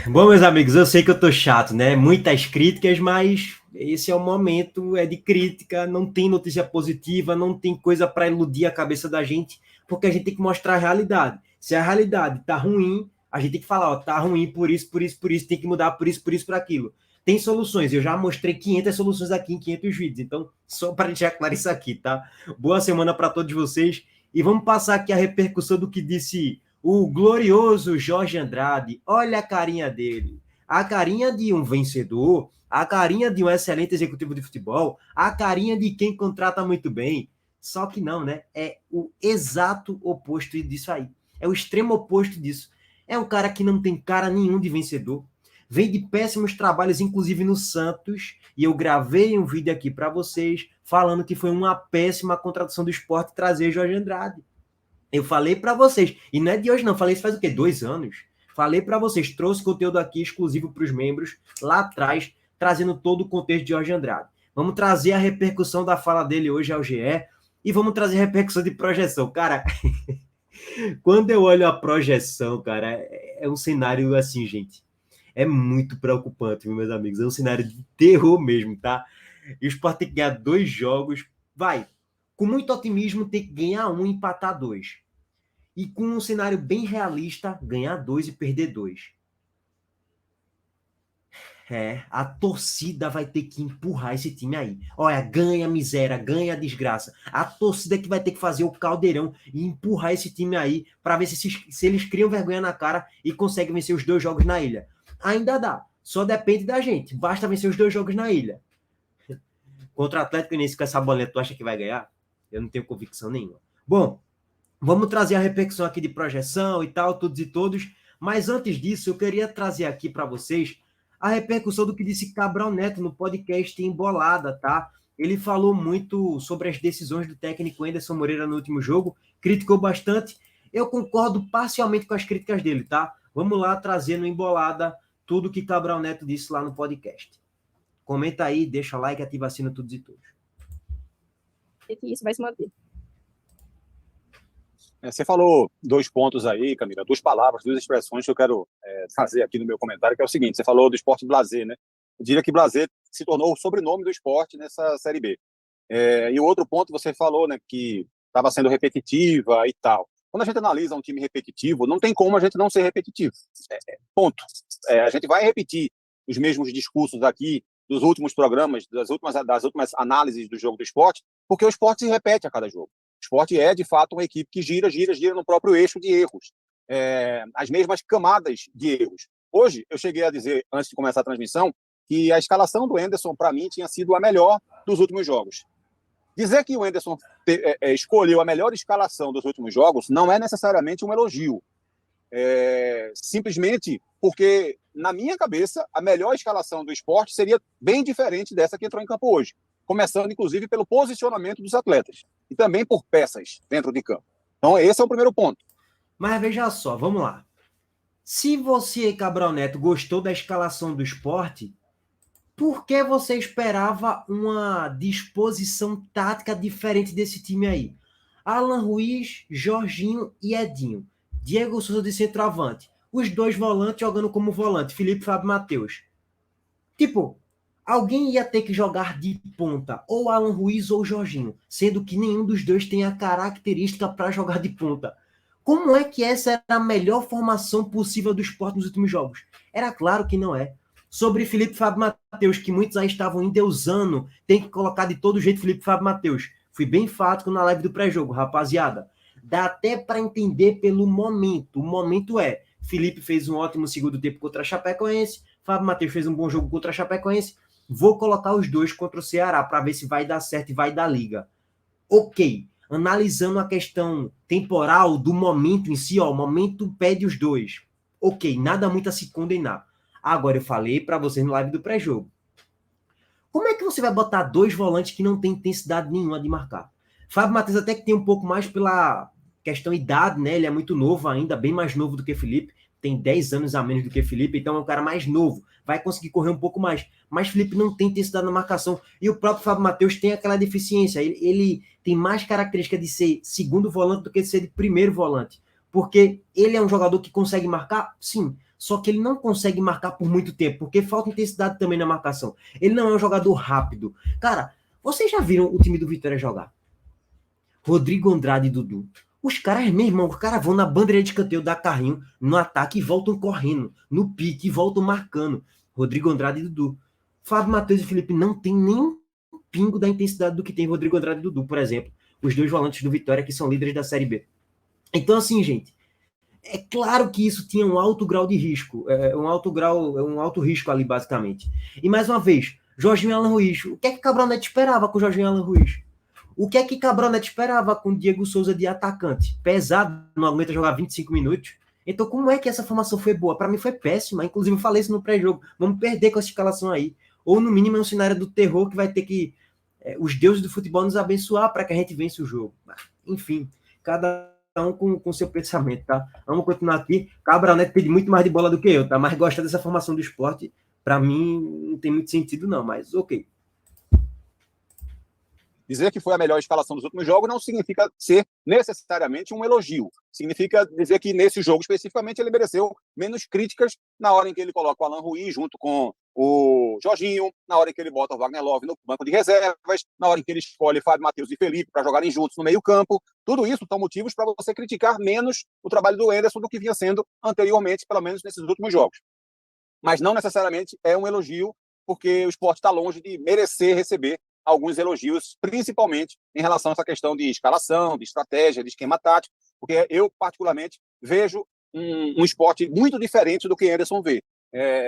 Bom, meus amigos, eu sei que eu tô chato, né? Muitas críticas, mas esse é o momento, é de crítica, não tem notícia positiva, não tem coisa para iludir a cabeça da gente, porque a gente tem que mostrar a realidade. Se a realidade tá ruim, a gente tem que falar, ó, tá ruim por isso, por isso, por isso, tem que mudar por isso, por aquilo. Tem soluções, eu já mostrei 500 soluções aqui em 500 vídeos, então só para deixar claro isso aqui, tá? Boa semana para todos vocês e vamos passar aqui a repercussão do que disse o glorioso Jorge Andrade. Olha a carinha dele. A carinha de um vencedor, a carinha de um excelente executivo de futebol, a carinha de quem contrata muito bem. Só que não, né? É o exato oposto disso aí. É o extremo oposto disso. É um cara que não tem cara nenhum de vencedor. Vem de péssimos trabalhos, inclusive no Santos. E eu gravei um vídeo aqui para vocês falando que foi uma péssima contratação do esporte trazer Jorge Andrade. Eu falei para vocês, e não é de hoje não, falei isso faz o quê? 2 anos. Falei para vocês, trouxe conteúdo aqui exclusivo para os membros, lá atrás, trazendo todo o contexto de Jorge Andrade. Vamos trazer a repercussão da fala dele hoje ao GE e vamos trazer a repercussão de projeção. Cara, quando eu olho a projeção, cara, é um cenário assim, gente, é muito preocupante, meus amigos, é um cenário de terror mesmo, tá? E o Sport tem que ganhar 2 jogos, vai, com muito otimismo tem que ganhar 1 e empatar 2. E com um cenário bem realista, ganhar 2 e perder 2. A torcida vai ter que empurrar esse time aí. Olha, ganha miséria, ganha desgraça. A torcida que vai ter que fazer o caldeirão e empurrar esse time aí para ver se eles criam vergonha na cara e conseguem vencer os 2 jogos na ilha. Ainda dá. Só depende da gente. Basta vencer os 2 jogos na ilha. Contra o Atlético Goianiense com essa bolinha, tu acha que vai ganhar? Eu não tenho convicção nenhuma. Bom, vamos trazer a repercussão aqui de projeção e tal, todos e todos. Mas antes disso, eu queria trazer aqui para vocês a repercussão do que disse Cabral Neto no podcast Embolada, tá? Ele falou muito sobre as decisões do técnico Anderson Moreira no último jogo, criticou bastante. Eu concordo parcialmente com as críticas dele, tá? Vamos lá trazer no Embolada tudo que Cabral Neto disse lá no podcast. Comenta aí, deixa like, ativa a sino, todos e todos. Isso vai se manter. Você falou 2 pontos aí, Camila, 2 palavras, 2 expressões que eu quero trazer aqui no meu comentário, que é o seguinte: você falou do esporte Blasé, né? Eu diria que Blasé se tornou o sobrenome do esporte nessa Série B. E o outro ponto, você falou, né, que estava sendo repetitiva e tal. Quando a gente analisa um time repetitivo, não tem como a gente não ser repetitivo. Ponto. A gente vai repetir os mesmos discursos aqui dos últimos programas, das últimas análises do jogo do esporte, porque o esporte se repete a cada jogo. O esporte é, de fato, uma equipe que gira no próprio eixo de erros. As mesmas camadas de erros. Hoje, eu cheguei a dizer, antes de começar a transmissão, que a escalação do Anderson, para mim, tinha sido a melhor dos últimos jogos. Dizer que o Anderson escolheu a melhor escalação dos últimos jogos não é necessariamente um elogio. Simplesmente porque, na minha cabeça, a melhor escalação do esporte seria bem diferente dessa que entrou em campo hoje. Começando, inclusive, pelo posicionamento dos atletas. E também por peças dentro de campo. Então, esse é o primeiro ponto. Mas veja só, vamos lá. Se você, Cabral Neto, gostou da escalação do esporte, por que você esperava uma disposição tática diferente desse time aí? Alan Ruiz, Jorginho e Edinho. Diego Souza de centroavante. Os 2 volantes jogando como volante. Felipe, Fábio, Matheus. Tipo, alguém ia ter que jogar de ponta, ou Alan Ruiz ou Jorginho, sendo que nenhum dos 2 tem a característica para jogar de ponta. Como é que essa era a melhor formação possível do esporte nos últimos jogos? Era claro que não é. Sobre Felipe, Fábio, Matheus, que muitos aí estavam endeusando, tem que colocar de todo jeito Felipe, Fábio, Matheus. Fui bem enfático na live do pré-jogo, rapaziada. Dá até para entender pelo momento. O momento é, Felipe fez um ótimo segundo tempo contra a Chapecoense, Fábio Matheus fez um bom jogo contra a Chapecoense, vou colocar os 2 contra o Ceará para ver se vai dar certo e vai dar liga. Ok, analisando a questão temporal do momento em si, ó, o momento pede os 2. Ok, nada muito a se condenar. Agora eu falei para vocês no live do pré-jogo. Como é que você vai botar 2 volantes que não tem intensidade nenhuma de marcar? Fábio Matheus até que tem um pouco mais pela questão idade, né? Ele é muito novo ainda, bem mais novo do que Felipe. Tem 10 anos a menos do que Felipe, então é um cara mais novo. Vai conseguir correr um pouco mais. Mas Felipe não tem intensidade na marcação. E o próprio Fábio Matheus tem aquela deficiência. Ele tem mais característica de ser segundo volante do que de ser de primeiro volante. Porque ele é um jogador que consegue marcar? Sim. só que ele não consegue marcar por muito tempo, porque falta intensidade também na marcação. Ele não é um jogador rápido. Cara, vocês já viram o time do Vitória jogar? Rodrigo Andrade e Dudu. Os caras, meu irmão, os caras vão na bandeira de escanteio, dá carrinho, no ataque e voltam correndo, no pique e voltam marcando. Rodrigo Andrade e Dudu. Fábio Matheus e Felipe não tem nem um pingo da intensidade do que tem Rodrigo Andrade e Dudu, por exemplo. Os dois volantes do Vitória que são líderes da Série B. Então, assim, gente, é claro que isso tinha um alto grau de risco, um alto risco ali, basicamente. E, mais uma vez, Jorginho e Alan Ruiz. O que é que Cabral Neto esperava com o Jorginho e Alan Ruiz? O que é que Cabral Neto esperava com o Diego Souza de atacante? Pesado, não aguenta jogar 25 minutos. Então, como é que essa formação foi boa? Para mim foi péssima. Inclusive, eu falei isso no pré-jogo. Vamos perder com essa escalação aí. Ou, no mínimo, é um cenário do terror que vai ter que os deuses do futebol nos abençoar para que a gente vença o jogo. Enfim, cada um com seu pensamento, tá? Vamos continuar aqui. Cabral Neto pede muito mais de bola do que eu, tá? Mas gosta dessa formação do Sport. Para mim, não tem muito sentido, não. Mas, ok. Dizer que foi a melhor escalação dos últimos jogos não significa ser necessariamente um elogio. Significa dizer que nesse jogo especificamente ele mereceu menos críticas na hora em que ele coloca o Alan Ruiz junto com o Jorginho, na hora em que ele bota o Wagner Love no banco de reservas, na hora em que ele escolhe Fábio Matheus e Felipe para jogarem juntos no meio-campo. Tudo isso são motivos para você criticar menos o trabalho do Anderson do que vinha sendo anteriormente, pelo menos nesses últimos jogos. Mas não necessariamente é um elogio, porque o Sport está longe de merecer receber alguns elogios, principalmente em relação a essa questão de escalação, de estratégia, de esquema tático, porque eu, particularmente, vejo um Sport muito diferente do que Anderson vê.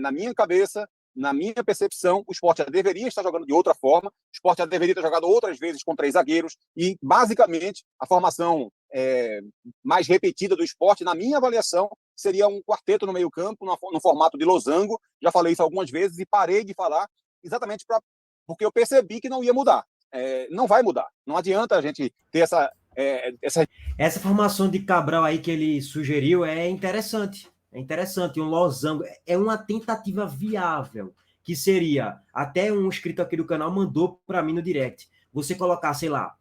Na minha cabeça, na minha percepção, o Sport já deveria estar jogando de outra forma, o Sport já deveria ter jogado outras vezes com 3 zagueiros, e, basicamente, a formação mais repetida do Sport, na minha avaliação, seria um quarteto no meio-campo, no formato de losango. Já falei isso algumas vezes e parei de falar exatamente porque eu percebi que não ia mudar. Não vai mudar. Não adianta a gente ter essa formação de Cabral aí que ele sugeriu é interessante. É interessante, um losango. É uma tentativa viável, que seria, até um inscrito aqui do canal mandou para mim no direct. Você colocar, sei lá,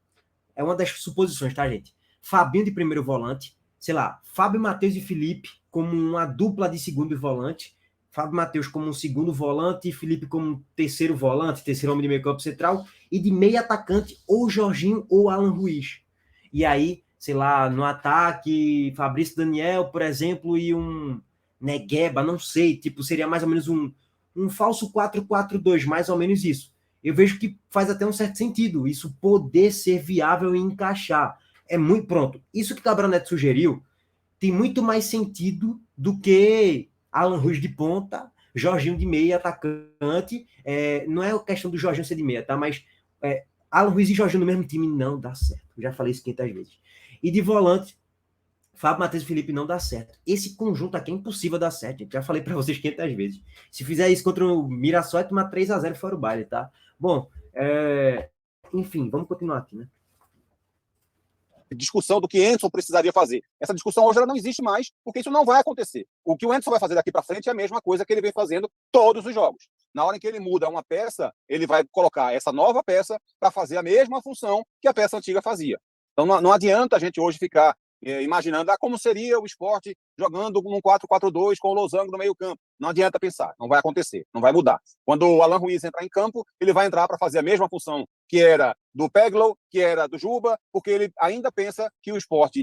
é uma das suposições, tá, gente? Fabinho de primeiro volante, sei lá, Fábio Matheus e Felipe como uma dupla de segundo volante, Fábio Matheus como um segundo volante e Felipe como um terceiro volante, terceiro homem de meio campo central, e de meio atacante ou Jorginho ou Alan Ruiz. E aí, sei lá, no ataque, Fabrício Daniel, por exemplo, e um Negueba, não sei, tipo, seria mais ou menos um falso 4-4-2, mais ou menos isso. Eu vejo que faz até um certo sentido, isso poder ser viável e encaixar. É muito pronto. Isso que o Cabral Neto sugeriu tem muito mais sentido do que Alan Ruiz de ponta, Jorginho de meia, atacante. Não é a questão do Jorginho ser de meia, tá? Mas Alan Ruiz e Jorginho no mesmo time não dá certo. Já falei isso 500 vezes. E de volante, Fábio Matheus e Felipe não dá certo. Esse conjunto aqui é impossível dar certo, gente. Já falei para vocês 500 vezes. Se fizer isso contra o Mirassol, é tomar 3-0 fora o baile, tá? Bom, enfim, vamos continuar aqui, né? Discussão do que Anderson precisaria fazer. Essa discussão hoje ela não existe mais, porque isso não vai acontecer. O que o Anderson vai fazer daqui para frente é a mesma coisa que ele vem fazendo todos os jogos. Na hora em que ele muda uma peça, ele vai colocar essa nova peça para fazer a mesma função que a peça antiga fazia. Então não adianta a gente hoje ficar imaginando como seria o Sport jogando num 4-4-2 com o losango no meio campo. Não adianta pensar, não vai acontecer, não vai mudar. Quando o Alan Ruiz entrar em campo, ele vai entrar para fazer a mesma função que era do Peglow, que era do Juba, porque ele ainda pensa que o Sport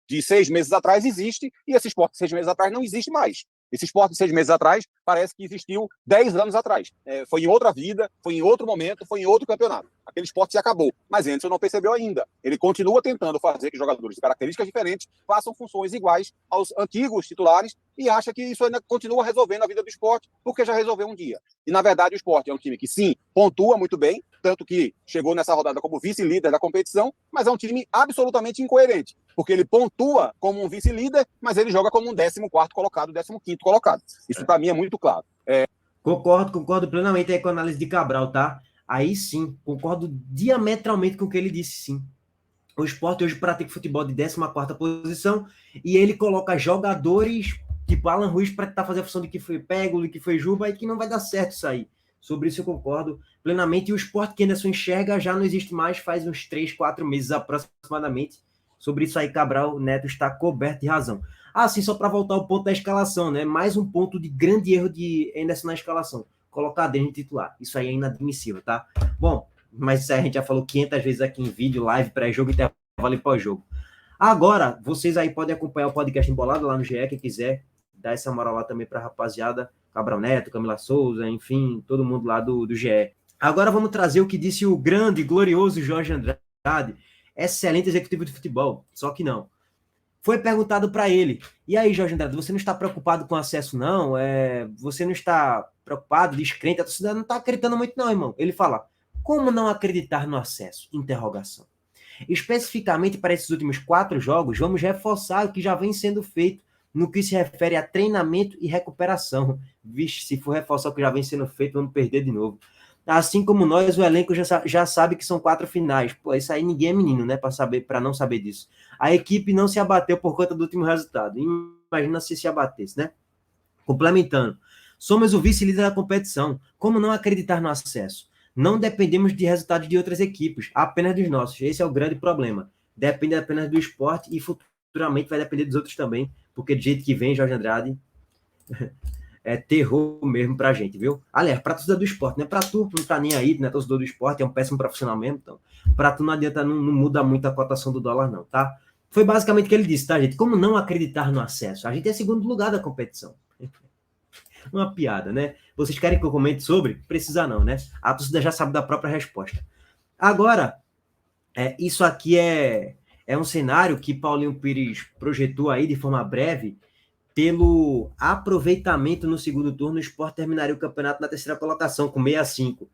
de 6 meses atrás existe, e esse Sport de 6 meses atrás não existe mais. Esse Sport de 6 meses atrás parece que existiu 10 anos atrás. Foi em outra vida, foi em outro momento, foi em outro campeonato. Aquele Sport se acabou. Mas Anderson não percebeu ainda. Ele continua tentando fazer que jogadores de características diferentes façam funções iguais aos antigos titulares e acha que isso ainda continua resolvendo a vida do Sport, porque já resolveu um dia. E, na verdade, o Sport é um time que, sim, pontua muito bem, tanto que chegou nessa rodada como vice-líder da competição, mas é um time absolutamente incoerente, porque ele pontua como um vice-líder, mas ele joga como um 14º colocado, 15º colocado. Isso, para mim, é muito claro. Concordo plenamente aí com a análise de Cabral, tá? Aí sim, concordo diametralmente com o que ele disse, sim. O Sport hoje pratica futebol de 14ª posição e ele coloca jogadores tipo Alan Ruiz para tentar fazer a função de que foi Pego, de que foi Juba, e que não vai dar certo isso aí. Sobre isso eu concordo plenamente. E o Sport que Anderson enxerga já não existe mais faz uns 3-4 meses aproximadamente. Sobre isso aí, Cabral Neto está coberto de razão. Ah, sim, só para voltar ao ponto da escalação, né? Mais um ponto de grande erro de Henderson na escalação. Colocar dele titular. Isso aí é inadmissível, tá? Bom, mas isso aí a gente já falou 500 vezes aqui em vídeo, live, pré-jogo, intervalo e pós-jogo. Agora, vocês aí podem acompanhar o podcast Embolado lá no GE, quem quiser dar essa moral lá também para a rapaziada, Cabral Neto, Camila Souza, enfim, todo mundo lá do GE. Agora vamos trazer o que disse o grande, glorioso Jorge Andrade, excelente executivo de futebol, só que não. Foi perguntado para ele, e aí, Jorge Andrade, você não está preocupado com acesso, não? Você não está preocupado, descrente? A torcida não está acreditando muito, não, irmão. Ele fala, como não acreditar no acesso? Interrogação. Especificamente para esses últimos 4 jogos, vamos reforçar o que já vem sendo feito no que se refere a treinamento e recuperação. Vixe, se for reforçar o que já vem sendo feito, vamos perder de novo. Assim como nós, o elenco já sabe que são 4 finais. Pô, isso aí ninguém é menino, né, para não saber disso. A equipe não se abateu por conta do último resultado. Imagina se abatesse, né? Complementando. Somos o vice-líder da competição. Como não acreditar no acesso? Não dependemos de resultados de outras equipes, apenas dos nossos. Esse é o grande problema. Depende apenas do esporte e futuramente vai depender dos outros também, porque do jeito que vem, Jorge Andrade, é terror mesmo pra gente, viu? Aliás, pra torcida do esporte, né? Pra tu, não tá nem aí, né? Torcedor do esporte, é um péssimo profissional mesmo, então. Pra tu não adianta, não muda muito a cotação do dólar, não, tá? Foi basicamente o que ele disse, tá, gente? Como não acreditar no acesso? A gente é segundo lugar da competição. Uma piada, né? Vocês querem que eu comente sobre? Precisa não, né? A torcida já sabe da própria resposta. Agora, isso aqui é um cenário que Paulinho Pires projetou aí de forma breve. Pelo aproveitamento no segundo turno, o Sport terminaria o campeonato na terceira colocação, com 65.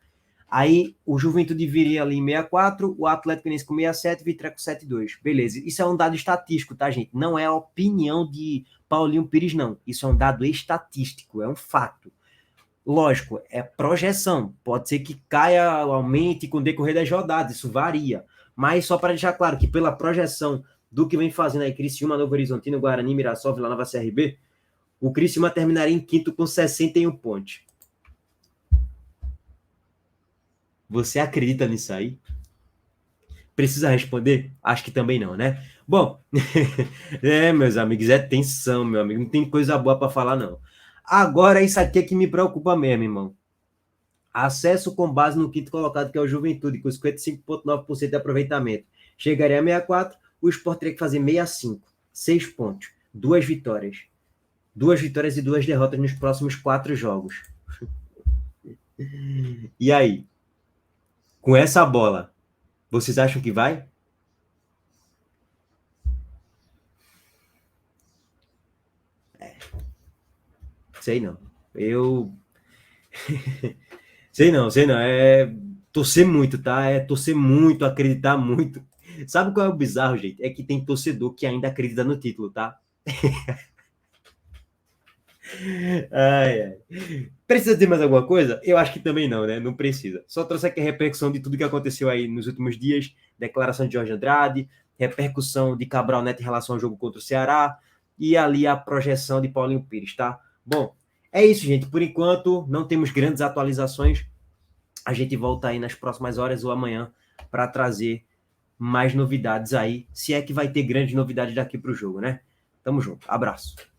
Aí o Juventude viria ali em 64, o Atlético Mineiro com 67, o Vitória com 72. Beleza, isso é um dado estatístico, tá, gente? Não é a opinião de Paulinho Pires, não. Isso é um dado estatístico, é um fato. Lógico, é projeção. Pode ser que caia, aumente com o decorrer das rodadas, isso varia. Mas só para deixar claro que pela projeção do que vem fazendo aí Criciúma, Novo Horizontino, Guarani, Mirassol, Vila Nova, CRB, o Criciúma terminaria em quinto com 61 pontos. Você acredita nisso aí? Precisa responder? Acho que também não, né? Bom, meus amigos, é tensão, meu amigo. Não tem coisa boa para falar, não. Agora, isso aqui é que me preocupa mesmo, irmão. Acesso com base no quinto colocado, que é o Juventude, com 55,9% de aproveitamento. Chegaria a 64, o Sport teria que fazer 65. 6 pontos. 2 vitórias. 2 vitórias e 2 derrotas nos próximos 4 jogos. E aí? Com essa bola, vocês acham que vai? Sei não. Eu... sei não. É torcer muito, tá? É torcer muito, acreditar muito. Sabe qual é o bizarro, gente? É que tem torcedor que ainda acredita no título, tá? Ai. Precisa ter mais alguma coisa? Eu acho que também não, né? Não precisa. Só trouxe aqui a repercussão de tudo que aconteceu aí nos últimos dias, declaração de Jorge Andrade, repercussão de Cabral Neto em relação ao jogo contra o Ceará e ali a projeção de Paulinho Pires, tá? Bom, é isso, gente. Por enquanto, não temos grandes atualizações. A gente volta aí nas próximas horas ou amanhã para trazer mais novidades aí, se é que vai ter grandes novidades daqui para o jogo, né? Tamo junto. Abraço.